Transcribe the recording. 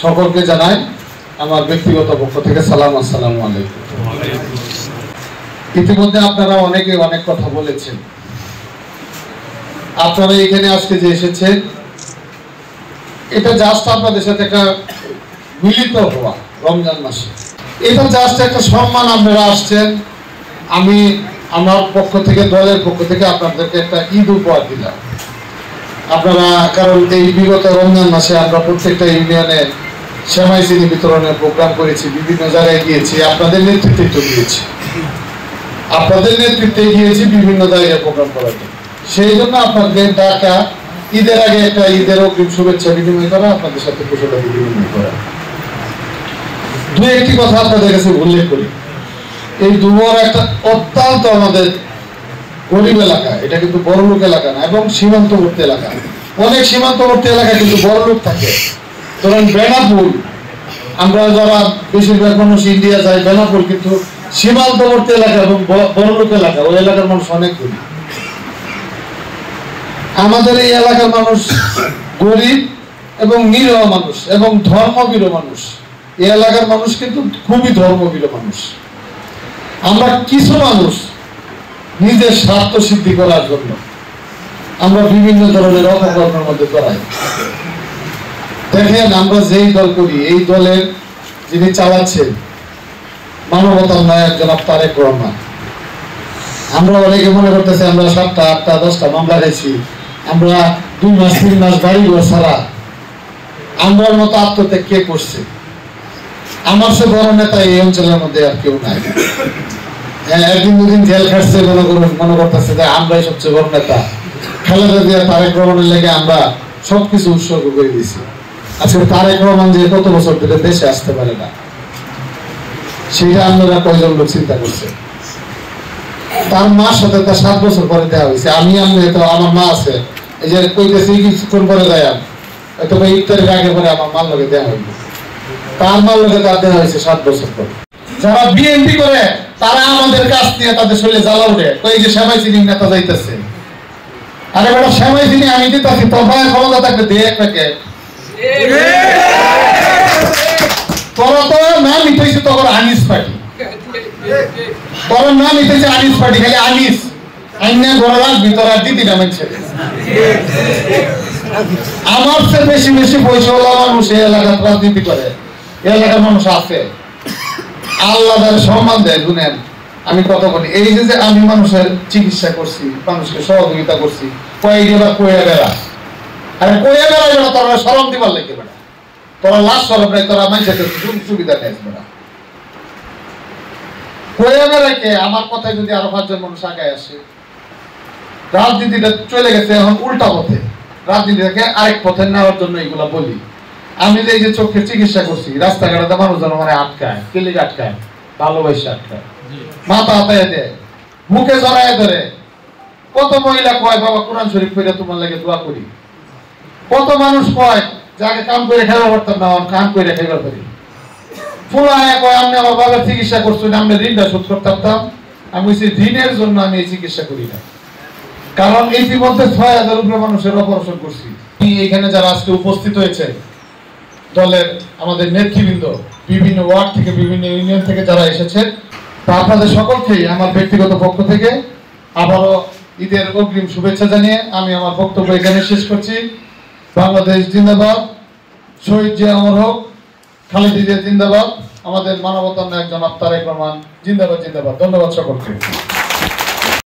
সকলকে জানাই আমার ব্যক্তিগত পক্ষ থেকে সালাম। আসসালামু আলাইকুম। ইতিমধ্যে আপনারা অনেকে অনেক কথা বলেছেন। আপনারা এখানে আজকে যে এসেছেন এটা জাস্ট আপনাদের সাথে একটা মিলিত হওয়া রমজান মাসে, এটা জাস্ট একটা সম্মান। আপনারা আসছেন, আমি আমার পক্ষ থেকে দলের পক্ষ থেকে আপনাদেরকে একটা ঈদ উপহার দিলাম। আপনারা কারণ এই বিগত রমজান মাসে আমরা প্রত্যেকটা ইউনিয়নে সেমাই চিনি বিতরণের প্রোগ্রাম করেছি, বিভিন্ন জায়গায় গিয়েছি, আপনাদের নেতৃত্বে গিয়েছি, বিভিন্ন জায়গায় প্রোগ্রাম করার জন্য। সেই জন্য আপনাদের ডাকা ঈদের আগে একটা ঈদের অগ্রিম শুভেচ্ছা বিনিময় করা, আপনাদের সাথে কুশলাদি বিনিময় করা। দু একটি কথা আপনাদের কাছে উল্লেখ করি। এই দুবর একটা অত্যন্ত আমাদের গরিব এলাকা, এটা কিন্তু বড় লোক এলাকা না, এবং সীমান্তবর্তী এলাকা। অনেক সীমান্তবর্তী এলাকায় কিন্তু বড় লোক থাকে। ধরেন বেনাপুর, আমরা যারা বেশিরভাগ মানুষ ইন্ডিয়া যায়, বেনাপুর কিন্তু সীমান্তবর্তী এলাকা এবং বড় লোক এলাকা, ওই এলাকার মানুষ অনেক গরিব। আমাদের এই এলাকার মানুষ গরিব এবং নিরহ মানুষ এবং ধর্মভীরু মানুষ। এই এলাকার মানুষ কিন্তু খুবই ধর্মভীরু মানুষ। আমরা কিছু মানুষ নিজের স্বার্থ সিদ্ধি করার জন্য আমরা বিভিন্ন ধরনের অপকর্মের মধ্যে করাই। দেখেন, আমরা যেই দল করি, এই দলের যিনি চালাচ্ছেন মানবতার নায়ক জনাব তারেক রহমান। আমরা অনেকে মনে করতেছি আমরা 7টা 8টা 10টা মামলা খাইছি, আমরা 2 মাস 3 মাস বাড়ি ঘর ছাড়া। আমরার মতো আত্মত্যাগ কে করছে? আমার সে বড় নেতা এই অঞ্চলের মধ্যে আর কেউ নাই। একদিন দুদিন জেল খাটছে, মনে করতেছে যে আমরাই সবচেয়ে বড় নেতা। খালেদা জিয়া তারেক রহমানের লেগে আমরা সবকিছু উৎসর্গ করে দিয়েছি। আজকে তারেক রহমান যে কত বছর ধরে দেশে আসতে পারে না, সেটা আপনারা কয়জন লোক চিন্তা করছে? তার মার সাথে তার 7 বছর পরে দেওয়া হয়েছে। আমি তো আমার মা আছে, এই যে কইতেছি কিছুক্ষণ পরে যাই, হয়তো ইফতারের আগে পরে আমার মার লগে দেওয়া হইল। তার মার লগে তার দেওয়া হয়েছে 7 বছর পরে। যারা বিএনপি করে তারা আমাদের কাছ নিয়ে তাদের শরীরে জ্বালা উঠে, এই যে সেমাই চিনি নেতা যাইতেছে। আরে বেটা, সেমাই চিনি আমি দিতেছি, তোর ভাইয়ের ক্ষমতা থাকবে দিয়ে একটাকে। তোরা তো নাম নিতেছি তখন আনিস পার্টি, তোর নাম নিতেছে আনিস পার্টি, খালি আনিস আইনা গড়ার ভিতরে আর দিদি নামের ছেলে। আমার চেয়ে বেশি বেশি পয়সাওয়ালা মানুষ এই এলাকার রাজনীতি করে, এই এলাকার মানুষ আছে। আল্লাহ তাদের সম্মান দেয়। শুনেন, আমি কত বলি, এই যে আমি মানুষের চিকিৎসা করছি, মানুষকে সহযোগিতা করছি, কয়ে বেড়া। আরে কয়ে বেড়াই বেড়া, তোরা সরম দিবার লাগে বেড়া, তোরা লাশ সরম নাই, তোরা মানুষের সুবিধা নেই বেড়া। কয়ে বেড়াইকে আমার কথায় যদি আরো 5 জন মানুষ আগায় আসে, রাজনীতিটা চলে গেছে এখন উল্টা পথে, রাজনীতিটাকে আরেক পথে নেওয়ার জন্য এগুলা বলি। আমি যে এই যে চোখের চিকিৎসা করছি, রাস্তাঘাটে মানুষজন মানে আটকায়, ক্লিনিক আটকায়, ভালোবাসা আটকায়, মাথা হাতায় দেয়, মুখে জড়ায় ধরে। কত মহিলা কয়, বাবা কোরআন শরীফ পড়ে তোমার লাগে দোয়া করি। কত মানুষ কয় যে আগে কাম করে খাইবার পারতাম না, কাম করে খাইবার পারি। ফুলায় কয়, আমি আমার বাবার চিকিৎসা করছি না, আমি ঋণটা শোধ করতে পারতাম। আমি বলছি ঋণের জন্য আমি এই চিকিৎসা করি না, কারণ ইতিমধ্যে 6000 উপরে মানুষের অপারেশন করছি। এখানে যারা আজকে উপস্থিত হয়েছে, দলের আমাদের নেতৃবৃন্দ, বিভিন্ন ওয়ার্ড থেকে, বিভিন্ন ইউনিয়ন থেকে যারা এসেছে, তা আপনাদের সকলকেই আমার ব্যক্তিগত পক্ষ থেকে আবারও ঈদের অগ্রিম শুভেচ্ছা জানিয়ে আমি আমার বক্তব্য এখানে শেষ করছি। বাংলাদেশ জিন্দাবাদ, শহীদ জিয়া অমর হোক, খালেদা জিয়া জিন্দাবাদ, আমাদের মানবতার নায়ক জনাব তারেক রহমান জিন্দাবাদ জিন্দাবাদ। ধন্যবাদ সকলকে।